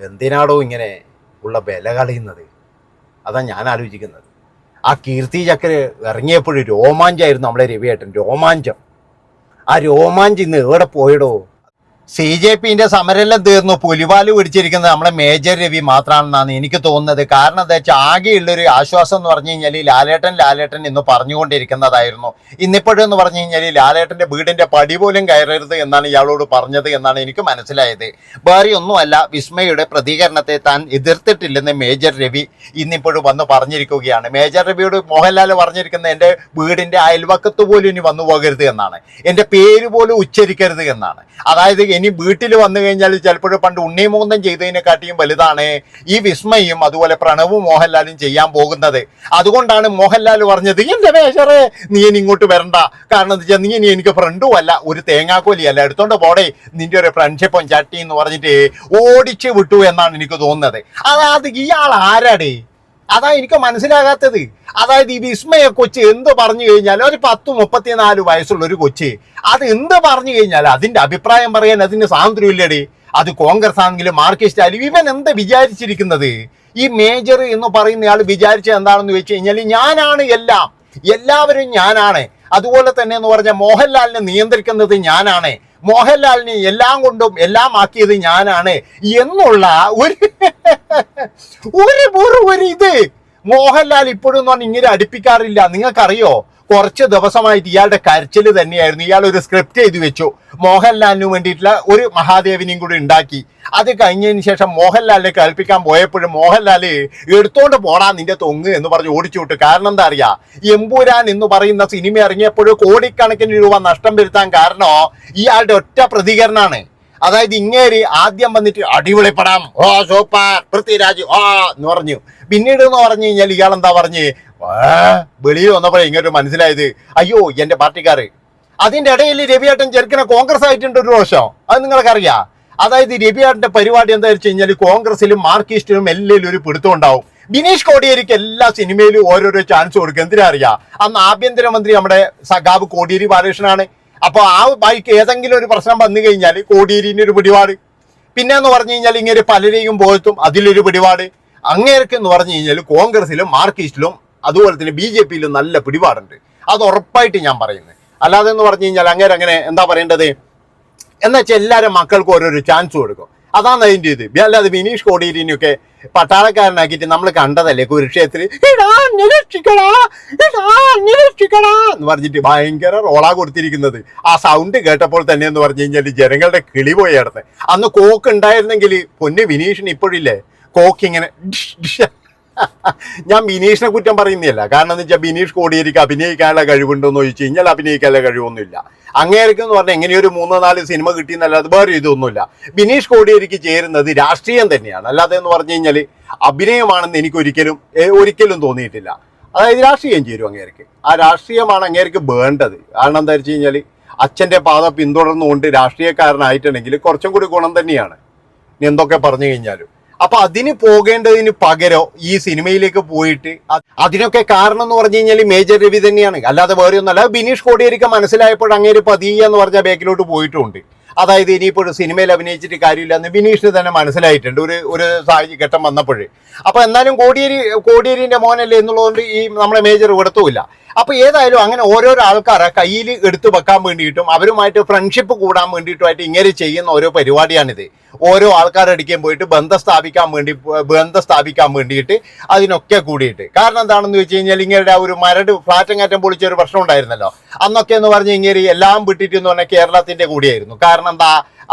എന്തിനാടോ ഇങ്ങനെ ഉള്ള വില കളയുന്നത്? അതാ ഞാൻ ആലോചിക്കുന്നത്. ആ കീർത്തി ചക്കർ ഇറങ്ങിയപ്പോഴും രോമാഞ്ചമായിരുന്നു നമ്മളെ രവിയേട്ടൻ, രോമാഞ്ചം. ആ രോമാഞ്ചം ഇന്ന് എവിടെ പോയിടോ? CJPന്റെ സമരെല്ലാം തീർന്നു, പുലിവാല് പിടിച്ചിരിക്കുന്നത് നമ്മളെ മേജർ രവി മാത്രമാണെന്നാണ് എനിക്ക് തോന്നുന്നത്. കാരണം എന്താ വെച്ചാൽ ആകെയുള്ളൊരു ആശ്വാസം എന്ന് പറഞ്ഞു കഴിഞ്ഞാൽ ലാലേട്ടൻ എന്ന് പറഞ്ഞുകൊണ്ടിരിക്കുന്നതായിരുന്നു. ഇന്നിപ്പോഴെന്ന് പറഞ്ഞു കഴിഞ്ഞാൽ ലാലേട്ടൻ്റെ വീടിൻ്റെ പടി പോലും കയറരുത് എന്നാണ് ഇയാളോട് പറഞ്ഞത് എന്നാണ് എനിക്ക് മനസ്സിലായത്. വേറെ ഒന്നുമല്ല, വിസ്മയുടെ പ്രതികരണത്തെ താൻ എതിർത്തിട്ടില്ലെന്ന് മേജർ രവി ഇന്നിപ്പോഴും വന്ന് പറഞ്ഞിരിക്കുകയാണ്. മേജർ രവിയോട് മോഹൻലാൽ പറഞ്ഞിരിക്കുന്നത് എൻ്റെ വീടിൻ്റെ അയൽവക്കത്ത് പോലും ഇനി വന്നു പോകരുത് എന്നാണ്, എൻ്റെ പേര് പോലും ഉച്ചരിക്കരുത് എന്നാണ്. അതായത് ഇനി വീട്ടിൽ വന്നു കഴിഞ്ഞാൽ ചിലപ്പോഴും പണ്ട് ഉണ്ണിമൂന്തൻ ചെയ്തതിനെക്കാട്ടിയും വലുതാണ് ഈ വിസ്മയും അതുപോലെ പ്രണവും മോഹൻലാലും ചെയ്യാൻ പോകുന്നത്. അതുകൊണ്ടാണ് മോഹൻലാൽ പറഞ്ഞത്, എൻ്റെ മേജറെ നീ ഇനി ഇങ്ങോട്ട് വരണ്ട, കാരണം എന്താ വെച്ചാൽ നീ ഇനി എനിക്ക് ഫ്രണ്ടും അല്ല, ഒരു തേങ്ങാക്കോലിയല്ല, എടുത്തോണ്ട് പോടേ, നിന്റെ ഒരു ഫ്രണ്ട്ഷിപ്പും ചട്ടി എന്ന് പറഞ്ഞിട്ട് ഓടിച്ചു വിട്ടു എന്നാണ് എനിക്ക് തോന്നുന്നത്. അതായത് ഇയാൾ ആരാടേ? അതാ എനിക്ക് മനസ്സിലാകാത്തത്. അതായത് ഈ വിസ്മയ കൊച്ച് എന്ത് പറഞ്ഞു കഴിഞ്ഞാൽ, ഒരു 10-34 വയസ്സുള്ള ഒരു കൊച്ച് അത് എന്ത് പറഞ്ഞു കഴിഞ്ഞാൽ അതിന്റെ അഭിപ്രായം പറയാൻ അതിന് സ്വാതന്ത്ര്യമില്ലടി. അത് കോൺഗ്രസ് ആണെങ്കിലും മാർക്സിസ്റ്റ് ആയാലും ഇവൻ എന്താ വിചാരിച്ചിരിക്കുന്നത്? ഈ മേജർ എന്ന് പറയുന്ന ആൾ വിചാരിച്ചത് എന്താണെന്ന് വെച്ച് കഴിഞ്ഞാൽ, ഞാനാണ് എല്ലാം, എല്ലാവരും ഞാനാണ്, അതുപോലെ തന്നെ എന്ന് പറഞ്ഞാൽ മോഹൻലാലിനെ നിയന്ത്രിക്കുന്നത് ഞാനാണ്, മോഹൻലാലിനെ എല്ലാം കൊണ്ടും എല്ലാം ആക്കിയത് ഞാനാണ് എന്നുള്ള ഒരു ഇത് മോഹൻലാൽ ഇപ്പോഴും ഇങ്ങനെ അടുപ്പിക്കാറില്ല. നിങ്ങൾക്കറിയോ, കുറച്ച് ദിവസമായിട്ട് ഇയാളുടെ കരച്ചിൽ തന്നെയായിരുന്നു. ഇയാൾ ഒരു സ്ക്രിപ്റ്റ് എഴുതി വെച്ചു, മോഹൻലാലിന് വേണ്ടിയിട്ടുള്ള ഒരു മഹാദേവനെയും കൂടി ഉണ്ടാക്കി. അത് കഴിഞ്ഞതിന് ശേഷം മോഹൻലാലിനെ കേൾപ്പിക്കാൻ പോയപ്പോഴും മോഹൻലാൽ എടുത്തോണ്ട് പോടാ നിന്റെ തൊങ്ങ് എന്ന് പറഞ്ഞ് ഓടിച്ചു വിട്ടു. കാരണം എന്താ അറിയാ, എമ്പുരാൻ എന്ന് പറയുന്ന സിനിമ ഇറങ്ങിയപ്പോഴും കോടിക്കണക്കിന് രൂപ നഷ്ടം വരുത്താൻ കാരണം ഇയാളുടെ ഒറ്റ പ്രതികരണമാണ്. അതായത് ഇങ്ങേര് ആദ്യം വന്നിട്ട് അടിപൊളി പടം, ഓ സൂപ്പർ, പൃഥ്വിരാജ് ഓ എന്ന് പറഞ്ഞു. പിന്നീട് എന്ന് പറഞ്ഞു കഴിഞ്ഞാൽ ഇയാൾ എന്താ പറഞ്ഞ് വെളിയിൽ വന്നപ്പോഴേ ഇങ്ങോട്ട് മനസ്സിലായത്, അയ്യോ എൻ്റെ പാർട്ടിക്കാര്. അതിൻ്റെ ഇടയിൽ രവിയേട്ടൻ ചെറുക്കനെ കോൺഗ്രസ് ആയിട്ടുണ്ട് ഒരു വർഷം, അത് നിങ്ങൾക്കറിയാം. അതായത് രവിയേട്ടൻ്റെ പരിപാടി എന്താ വെച്ച് കഴിഞ്ഞാൽ കോൺഗ്രസിലും മാർക്സിസ്റ്റിലും എല്ലാവരും ഒരു പിടുത്തം ഉണ്ടാവും. ബിനീഷ് കോടിയേരിക്ക് എല്ലാ സിനിമയിലും ഓരോരോ ചാൻസ് കൊടുക്കും. എന്തിനാ അറിയാം, അന്ന് ആഭ്യന്തരമന്ത്രി നമ്മുടെ സഖാബ് കോടിയേരി ബാലകൃഷ്ണനാണ്. അപ്പോൾ ആ ബൈക്ക് ഏതെങ്കിലും ഒരു പ്രശ്നം വന്നു കഴിഞ്ഞാൽ കോടിയേരിൻ്റെ ഒരു പിടിപാട്. പിന്നെ എന്ന് പറഞ്ഞു കഴിഞ്ഞാൽ ഇങ്ങനെ പലരെയും പോലത്തും അതിലൊരു പിടിപാട്. അങ്ങേർക്ക് എന്ന് പറഞ്ഞു കഴിഞ്ഞാൽ കോൺഗ്രസിലും മാർക്സിസ്റ്റിലും അതുപോലെ തന്നെ BJPയിലും നല്ല പിടിപാടുണ്ട്. അത് ഉറപ്പായിട്ട് ഞാൻ പറയുന്നത്. അല്ലാതെ എന്ന് പറഞ്ഞു കഴിഞ്ഞാൽ അങ്ങനെ എന്താ പറയേണ്ടത് എന്ന് വെച്ചാൽ എല്ലാവരും മക്കൾക്കും ഓരോരോ ചാൻസ് കൊടുക്കും. അതാണ് അതിൻ്റെ ഇത്. അല്ലാതെ ബിനീഷ് കോടിയേരിനെയൊക്കെ പട്ടാളക്കാരനാക്കിയിട്ട് നമ്മൾ കണ്ടതല്ലേ കുരുക്ഷേത്രത്തിൽ എന്ന് പറഞ്ഞിട്ട് ഭയങ്കര റോളാ കൊടുത്തിരിക്കുന്നത്. ആ സൗണ്ട് കേട്ടപ്പോൾ തന്നെ എന്ന് പറഞ്ഞു കഴിഞ്ഞാൽ ജനങ്ങളുടെ കിളി പോയി കിടന്ന്. അന്ന് കോക്ക് ഉണ്ടായിരുന്നെങ്കിൽ പൊന്ന് ബിനീഷിന് ഇപ്പോഴില്ലേ കോക്ക് ഇങ്ങനെ ഞാൻ ബിനീഷിനെ കുറ്റം പറയുന്നില്ല. കാരണം എന്ന് വെച്ചാൽ ബിനീഷ് കോടിയേരിക്ക് അഭിനയിക്കാനുള്ള കഴിവുണ്ടോയെന്ന് ചോദിച്ചു കഴിഞ്ഞാൽ അഭിനയിക്കാനുള്ള കഴിവൊന്നുമില്ല. അങ്ങേർക്ക് എന്ന് പറഞ്ഞാൽ എങ്ങനെയൊരു 3-4 സിനിമ കിട്ടിയെന്നല്ലാതെ വേറെ ഇതൊന്നുമില്ല. ബിനീഷ് കോടിയേരിക്ക് ചേരുന്നത് രാഷ്ട്രീയം തന്നെയാണ്. അല്ലാതെ എന്ന് പറഞ്ഞു കഴിഞ്ഞാൽ അഭിനയമാണെന്ന് എനിക്ക് ഒരിക്കലും തോന്നിയിട്ടില്ല. അതായത് രാഷ്ട്രീയം ചേരും അങ്ങേർക്ക്. ആ രാഷ്ട്രീയമാണ് അങ്ങേർക്ക് വേണ്ടത്. കാരണം എന്താ വെച്ച് കഴിഞ്ഞാൽ അച്ഛൻ്റെ പാത പിന്തുടർന്നുകൊണ്ട് രാഷ്ട്രീയക്കാരനായിട്ടുണ്ടെങ്കിൽ കുറച്ചും കൂടി ഗുണം തന്നെയാണ് എന്തൊക്കെ പറഞ്ഞു കഴിഞ്ഞാലും. അപ്പൊ അതിന് പോകേണ്ടതിന് പകരം ഈ സിനിമയിലേക്ക് പോയിട്ട് അതിനൊക്കെ കാരണം എന്ന് പറഞ്ഞു കഴിഞ്ഞാൽ മേജർ രവി തന്നെയാണ്, അല്ലാതെ വേറെ ഒന്നല്ല. ബിനീഷ് കോടിയേരിക്ക് മനസ്സിലായപ്പോൾ അങ്ങേര് പതിയെ എന്ന് പറഞ്ഞാൽ ബാക്കിലോട്ട് പോയിട്ടുണ്ട്. അതായത് ഇനിയിപ്പോഴും സിനിമയിൽ അഭിനയിച്ചിട്ട് കാര്യമില്ല എന്ന് ബിനീഷിന് തന്നെ മനസ്സിലായിട്ടുണ്ട് ഒരു സാഹചര്യം വന്നപ്പോഴേ. അപ്പൊ എന്നാലും കോടിയേരിന്റെ മോനല്ലേ എന്നുള്ളതുകൊണ്ട് ഈ നമ്മളെ മേജർ കൊടുത്തുമില്ല. അപ്പൊ ഏതായാലും അങ്ങനെ ഓരോരോ ആൾക്കാരെ കയ്യിൽ എടുത്തു വെക്കാൻ വേണ്ടിയിട്ടും അവരുമായിട്ട് ഫ്രണ്ട്ഷിപ്പ് കൂടാൻ വേണ്ടിയിട്ടുമായിട്ട് ഇങ്ങനെ ചെയ്യുന്ന ഓരോ പരിപാടിയാണിത്. ഓരോ ആൾക്കാരടിക്കാൻ പോയിട്ട് ബന്ധം സ്ഥാപിക്കാൻ വേണ്ടിയിട്ട് അതിനൊക്കെ കൂടിയിട്ട്. കാരണം എന്താണെന്ന് വെച്ച് കഴിഞ്ഞാൽ ഇങ്ങനെ ഒരു മരട് ഫ്ലാറ്റങ്ങാറ്റം പൊളിച്ച ഒരു പ്രശ്നം ഉണ്ടായിരുന്നല്ലോ. അന്നൊക്കെ എന്ന് പറഞ്ഞ് ഇങ്ങനെ എല്ലാം വിട്ടിട്ട് എന്ന് പറഞ്ഞാൽ കേരളത്തിന്റെ കൂടിയായിരുന്നു. കാരണം എന്താ,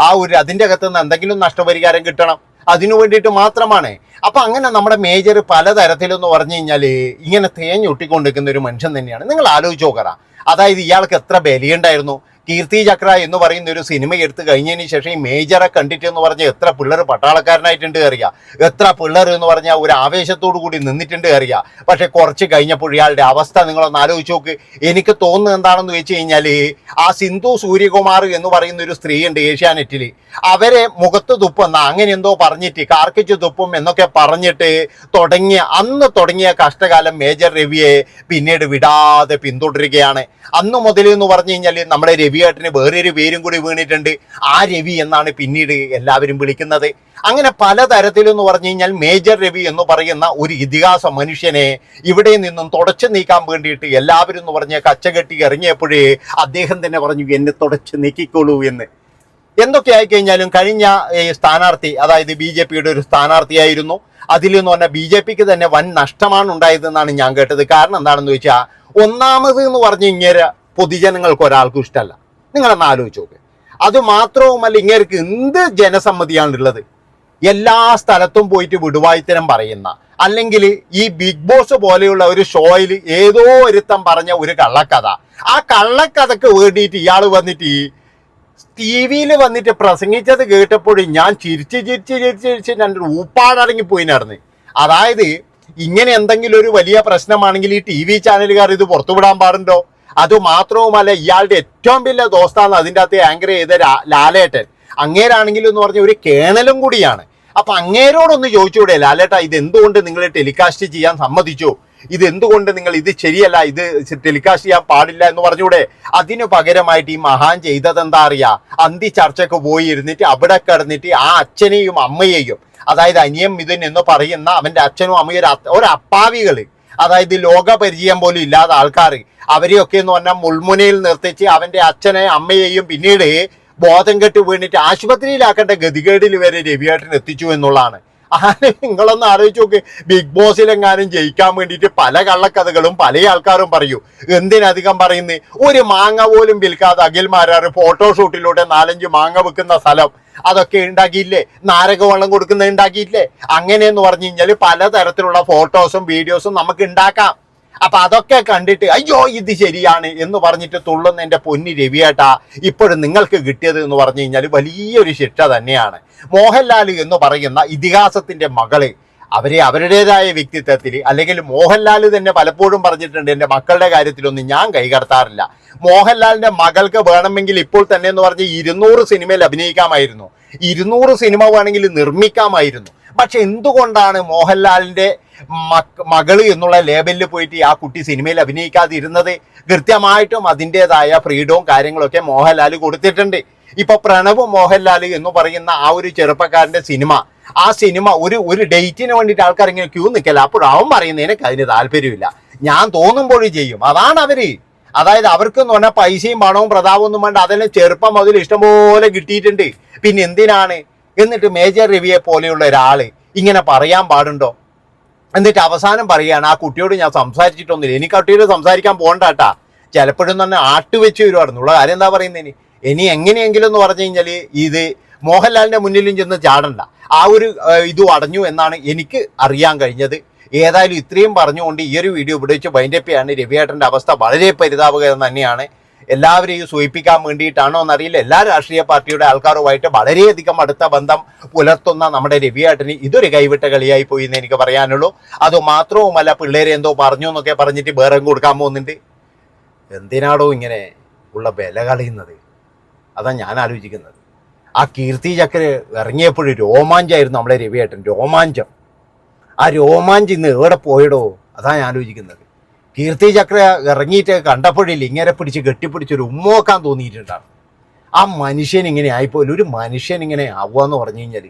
അതിൻ്റെ അകത്തുനിന്ന് എന്തെങ്കിലും നഷ്ടപരിഹാരം കിട്ടണം, അതിനു വേണ്ടിയിട്ട് മാത്രമാണ്. അപ്പൊ അങ്ങനെ നമ്മുടെ മേജർ പലതരത്തിലെന്ന് പറഞ്ഞു കഴിഞ്ഞാൽ ഇങ്ങനെ തേഞ്ഞൊട്ടിക്കൊണ്ടിരിക്കുന്ന ഒരു മനുഷ്യൻ തന്നെയാണ്. നിങ്ങൾ ആലോചിച്ച് നോക്കറ. അതായത് ഇയാൾക്ക് എത്ര ബലിയുണ്ടായിരുന്നു. കീർത്തി ചക്ര എന്ന് പറയുന്ന ഒരു സിനിമ എടുത്തു കഴിഞ്ഞതിന് ശേഷം ഈ മേജറെ കണ്ടിട്ട് എന്ന് പറഞ്ഞാൽ എത്ര പിള്ളേർ പട്ടാളക്കാരനായിട്ടുണ്ട് അറിയാം, എത്ര പിള്ളേർ എന്ന് പറഞ്ഞാൽ ഒരു ആവേശത്തോടു കൂടി നിന്നിട്ടുണ്ട് അറിയാം. പക്ഷെ കുറച്ച് കഴിഞ്ഞപ്പോൾ ഇയാളുടെ അവസ്ഥ നിങ്ങളൊന്ന് ആലോചിച്ച് നോക്ക്. എനിക്ക് തോന്നുന്നത് എന്താണെന്ന് വെച്ച് കഴിഞ്ഞാൽ ആ സിന്ധു സൂര്യകുമാർ എന്ന് പറയുന്ന ഒരു സ്ത്രീ ഉണ്ട് ഏഷ്യാനെറ്റിൽ, അവരെ മുഖത്ത് തുപ്പുന്ന അങ്ങനെ എന്തോ പറഞ്ഞിട്ട് കാർക്കിച്ച് തുപ്പും എന്നൊക്കെ പറഞ്ഞിട്ട് തുടങ്ങിയ കഷ്ടകാലം മേജർ രവിയെ പിന്നീട് വിടാതെ പിന്തുടരുകയാണ്. അന്ന് മുതൽ എന്ന് പറഞ്ഞു കഴിഞ്ഞാൽ നമ്മുടെ രവി രവിയേട്ടന് വേറൊരു പേരും കൂടി വീണിട്ടുണ്ട്. ആ രവി എന്നാണ് പിന്നീട് എല്ലാവരും വിളിക്കുന്നത്. അങ്ങനെ പലതരത്തിലെന്ന് പറഞ്ഞു കഴിഞ്ഞാൽ മേജർ രവി എന്ന് പറയുന്ന ഒരു ഇതിഹാസ മനുഷ്യനെ ഇവിടെ നിന്നും തുടച്ചു നീക്കാൻ വേണ്ടിയിട്ട് എല്ലാവരും എന്ന് പറഞ്ഞ കച്ചകെട്ടി ഇറങ്ങിയപ്പോഴേ അദ്ദേഹം തന്നെ പറഞ്ഞു എന്നെ തുടച്ചു നീക്കിക്കോളൂ എന്ന്. എന്തൊക്കെ ആയിക്കഴിഞ്ഞാലും കഴിഞ്ഞ സ്ഥാനാർത്ഥി, അതായത് BJPയുടെ ഒരു സ്ഥാനാർത്ഥിയായിരുന്നു. അതിലെന്ന് പറഞ്ഞാൽ BJPക്ക് തന്നെ വൻ നഷ്ടമാണ് ഉണ്ടായതെന്നാണ് ഞാൻ കേട്ടത്. കാരണം എന്താണെന്ന് ചോദിച്ചാൽ, ഒന്നാമത് എന്ന് പറഞ്ഞ് ഇങ്ങനെ പൊതുജനങ്ങൾക്ക് ഒരാൾക്കും ഇഷ്ടമല്ല. നിങ്ങളൊന്ന് ആലോചിച്ച് നോക്ക്. അത് മാത്രവുമല്ല, ഇങ്ങേർക്ക് എന്ത് ജനസമ്മതിയാണുള്ളത്. എല്ലാ സ്ഥലത്തും പോയിട്ട് വിടുവായിത്തരം പറയുന്ന, അല്ലെങ്കിൽ ഈ ബിഗ് ബോസ് പോലെയുള്ള ഒരു ഷോയിൽ ഏതോ ഒരുത്തം പറഞ്ഞ ഒരു കള്ളക്കഥ, ആ കള്ളക്കഥക്ക് വേണ്ടിയിട്ട് ഇയാൾ വന്നിട്ട് TV വന്നിട്ട് പ്രസംഗിച്ചത് കേട്ടപ്പോൾ ഞാൻ ചിരിച്ച് ഞാൻ ഊപ്പാടടങ്ങിപ്പോയി നടന്ന്. അതായത് ഇങ്ങനെ എന്തെങ്കിലും ഒരു വലിയ പ്രശ്നമാണെങ്കിൽ ഈ TV ചാനലുകാർ ഇത് പുറത്തുവിടാൻ പാടുണ്ടോ? അതുമാത്രവുമല്ല, ഇയാളുടെ ഏറ്റവും വലിയ ദോസ്താന്ന് അതിൻ്റെ അകത്ത് ആങ്കർ ചെയ്ത ലാലേട്ടൻ. അങ്ങേരാണെങ്കിലും എന്ന് പറഞ്ഞ ഒരു കേണലും കൂടിയാണ്. അപ്പൊ അങ്ങേരോടൊന്ന് ചോദിച്ചുകൂടെ, ലാലേട്ടാ ഇത് എന്തുകൊണ്ട് നിങ്ങൾ ടെലികാസ്റ്റ് ചെയ്യാൻ സമ്മതിച്ചു? ഇത് എന്തുകൊണ്ട് നിങ്ങൾ ഇത് ശരിയല്ല, ഇത് ടെലികാസ്റ്റ് ചെയ്യാൻ പാടില്ല എന്ന് പറഞ്ഞൂടെ? അതിനു പകരമായിട്ട് ഈ മഹാൻ ചെയ്തത് എന്താ അറിയാ? അന്തി ചർച്ചയ്ക്ക് പോയി ഇരുന്നിട്ട് അവിടെ കിടന്നിട്ട് ആ അച്ഛനെയും അമ്മയെയും, അതായത് അനിയൻ മിഥുൻ എന്ന് പറയുന്ന അവന്റെ അച്ഛനും അമ്മയും ഒരു അപ്പാവികള്, അതായത് ലോക പരിചയം പോലും ഇല്ലാത്ത ആൾക്കാർ, അവരെയൊക്കെ എന്ന് പറഞ്ഞാൽ മുൾമുനയിൽ നിർത്തിച്ച് അവന്റെ അച്ഛനെ അമ്മയെയും പിന്നീട് ബോധം കെട്ട് വീണിട്ട് ആശുപത്രിയിലാക്കേണ്ട ഗതികേടിൽ വരെ രവിയേട്ടൻ എത്തിച്ചു എന്നുള്ളതാണ്. നിങ്ങളൊന്ന് ആലോചിച്ച് നോക്ക്. ബിഗ് ബോസിലെങ്ങാനും ജയിക്കാൻ വേണ്ടിയിട്ട് പല കള്ളക്കഥകളും പല ആൾക്കാരും പറയൂ. എന്തിനധികം പറയുന്നത്, ഒരു മാങ്ങ പോലും വിൽക്കാതെ അഖിൽമാരാറ് ഫോട്ടോഷൂട്ടിലൂടെ 4-5 മാങ്ങ വിൽക്കുന്ന സ്ഥലം അതൊക്കെ ഉണ്ടാക്കിയില്ലേ? നാരകവെള്ളം കൊടുക്കുന്നത് ഉണ്ടാക്കിയില്ലേ? അങ്ങനെയെന്ന് പറഞ്ഞു കഴിഞ്ഞാൽ പലതരത്തിലുള്ള ഫോട്ടോസും വീഡിയോസും നമുക്ക് ഉണ്ടാക്കാം. അപ്പൊ അതൊക്കെ കണ്ടിട്ട് അയ്യോ ഇത് ശരിയാണ് എന്ന് പറഞ്ഞിട്ട് തുള്ളുന്ന എൻ്റെ പൊന്നി രവിയേട്ടാ, ഇപ്പോഴും നിങ്ങൾക്ക് കിട്ടിയത് എന്ന് പറഞ്ഞു കഴിഞ്ഞാൽ വലിയൊരു ശിക്ഷ തന്നെയാണ്. മോഹൻലാൽ എന്ന് പറയുന്ന ഇതിഹാസത്തിന്റെ മകള്, അവരെ അവരുടേതായ വ്യക്തിത്വത്തിൽ, അല്ലെങ്കിൽ മോഹൻലാൽ തന്നെ പലപ്പോഴും പറഞ്ഞിട്ടുണ്ട്, എൻ്റെ മക്കളുടെ കാര്യത്തിലൊന്നും ഞാൻ കൈകടത്താറില്ല. മോഹൻലാലിന്റെ മകൾക്ക് വേണമെങ്കിൽ ഇപ്പോൾ തന്നെ എന്ന് പറഞ്ഞ് 200 സിനിമയിൽ അഭിനയിക്കാമായിരുന്നു, 200 സിനിമ വേണമെങ്കിൽ നിർമ്മിക്കാമായിരുന്നു. പക്ഷെ എന്തുകൊണ്ടാണ് മോഹൻലാലിന്റെ മകള് എന്നുള്ള ലേബലിൽ പോയിട്ട് ആ കുട്ടി സിനിമയിൽ അഭിനയിക്കാതിരുന്നത്? കൃത്യമായിട്ടും അതിൻ്റെതായ ഫ്രീഡവും കാര്യങ്ങളൊക്കെ മോഹൻലാൽ കൊടുത്തിട്ടുണ്ട്. ഇപ്പൊ പ്രണവ് മോഹൻലാൽ എന്ന് പറയുന്ന ആ ഒരു ചെറുപ്പക്കാരന്റെ സിനിമ, ആ സിനിമ ഒരു ഡേറ്റിന് വേണ്ടിയിട്ട് ആൾക്കാർ ഇങ്ങനെ ക്യൂ നിൽക്കല. അപ്പോൾ അവൻ പറയുന്നതിന് അതിന് താല്പര്യമില്ല, ഞാൻ തോന്നുമ്പോഴും ചെയ്യും. അതാണ് അവര്. അതായത് അവർക്കെന്ന് പറഞ്ഞാൽ പൈസയും പണവും പ്രതാപവും ഒന്നും വേണ്ട, അതെല്ലാം ചെറുപ്പം മുതൽ ഇഷ്ടംപോലെ കിട്ടിയിട്ടുണ്ട്. പിന്നെ എന്തിനാണ്? എന്നിട്ട് മേജർ രവിയെ പോലെയുള്ള ഒരാള് ഇങ്ങനെ പറയാൻ പാടുണ്ടോ? എന്നിട്ട് അവസാനം പറയാണ് ആ കുട്ടിയോട് ഞാൻ സംസാരിച്ചിട്ടൊന്നുമില്ല, എനിക്ക് ആ കുട്ടിയോട് സംസാരിക്കാൻ പോകണ്ടാട്ടാ, ചിലപ്പോഴും തന്നെ ആട്ടുവെച്ച് വരുവാണെന്നുള്ള കാര്യം. എന്താ പറയുന്നതിന്? ഇനി എങ്ങനെയെങ്കിലും എന്ന് പറഞ്ഞു കഴിഞ്ഞാൽ ഇത് മോഹൻലാലിന്റെ മുന്നിലും ചെന്ന് ചാടണ്ട, ആ ഒരു ഇത് അടഞ്ഞു എന്നാണ് എനിക്ക് അറിയാൻ കഴിഞ്ഞത്. ഏതായാലും ഇത്രയും പറഞ്ഞുകൊണ്ട് ഈ ഒരു വീഡിയോ ഇവിടെ വെച്ച് വൈൻഡപ്പ് ചെയ്യാണ്. രവിയേട്ടൻ്റെ അവസ്ഥ വളരെ പരിതാപകരം തന്നെയാണ്. എല്ലാവരെയും സൂചിപ്പിക്കാൻ വേണ്ടിയിട്ടാണോ എന്നറിയില്ല, എല്ലാ രാഷ്ട്രീയ പാർട്ടിയുടെ ആൾക്കാരുമായിട്ട് വളരെയധികം അടുത്ത ബന്ധം പുലർത്തുന്ന നമ്മുടെ രവിയേട്ടന് ഇതൊരു കൈവിട്ട കളിയായി പോയി എന്ന് എനിക്ക് പറയാനുള്ളൂ. അതുമാത്രവുമല്ല, പിള്ളേരെ എന്തോ പറഞ്ഞു എന്നൊക്കെ പറഞ്ഞിട്ട് വേറെ കൊടുക്കാൻ പോകുന്നുണ്ട്. എന്തിനാടോ ഇങ്ങനെ ഉള്ള വില കളയുന്നത്? അതാ ഞാൻ ആലോചിക്കുന്നത്. ആ കീർത്തി ചക്ര ഇറങ്ങിയപ്പോഴും രോമാഞ്ചമായിരുന്നു നമ്മളെ രവിയേട്ടൻ, രോമാഞ്ചം. ആ രോമാഞ്ചം ഇന്ന് എവിടെ പോയിടോ? അതാ ഞാൻ ആലോചിക്കുന്നത്. കീർത്തി ചക്ര ഇറങ്ങിയിട്ട് കണ്ടപ്പോഴില്ല ഇങ്ങനെ പിടിച്ച് കെട്ടിപ്പിടിച്ചൊരു ഉമ്മോക്കാൻ തോന്നിയിട്ടുണ്ടാണ്. ആ മനുഷ്യൻ ഇങ്ങനെ ആയിപ്പോലും, ഒരു മനുഷ്യൻ ഇങ്ങനെ ആവുക എന്ന് പറഞ്ഞു കഴിഞ്ഞാൽ